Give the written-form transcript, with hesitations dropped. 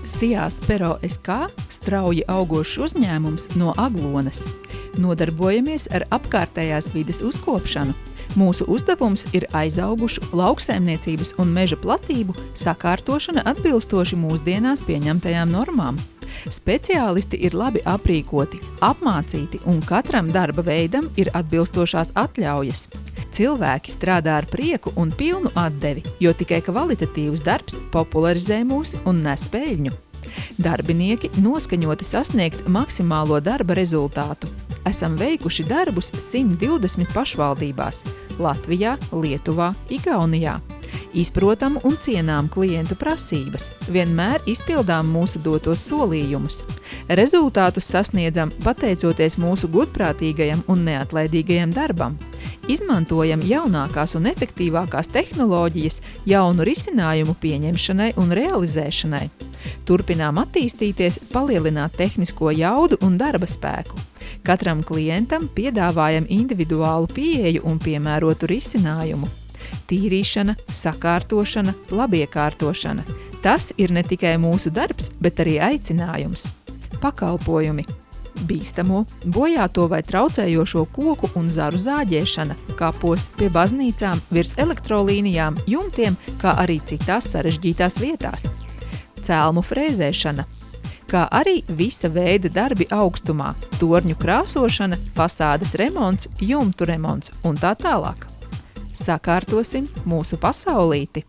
Sijās Pero SK strauji augošs uzņēmums no Aglonas. Nodarbojamies ar apkārtējās vides uzkopšanu. Mūsu uzdevums ir aizaugušu lauksaimniecības un meža platību sakārtošana atbilstoši mūsdienās pieņemtajām normām. Speciālisti ir labi aprīkoti, apmācīti un katram darba veidam ir atbilstošās atļaujas. Cilvēki strādā ar prieku un pilnu atdevi, jo tikai kvalitatīvs darbs popularizē mūs un nes peļņu. Darbinieki noskaņoti sasniegt maksimālo darba rezultātu. Esam veikuši darbus 120 pašvaldībās – Latvijā, Lietuvā, Igaunijā. Izprotam un cienām klientu prasības, vienmēr izpildām mūsu dotos solījumus. Rezultātus sasniedzam pateicoties mūsu gudprātīgajam un neatlaidīgajam darbam. Izmantojam jaunākās un efektīvākās tehnoloģijas jaunu risinājumu pieņemšanai un realizēšanai. Turpinām attīstīties, palielināt tehnisko jaudu un darba spēku. Katram klientam piedāvājam individuālu pieeju un piemērotu risinājumu. Tīrīšana, sakārtošana, labiekārtošana. Tas ir ne tikai mūsu darbs, bet arī aicinājums. Pakalpojumi. Bīstamo, bojāto vai traucējošo koku un zaru zāģēšana, kapos, pie baznīcām, virs elektrolīnijām, jumtiem, kā arī citās sarežģītās vietās. Cēlmu frēzēšana, kā arī visa veida darbi augstumā, torņu krāsošana, fasādes remonts, jumtu remonts un tā tālāk. Sakārtosim mūsu pasaulīti!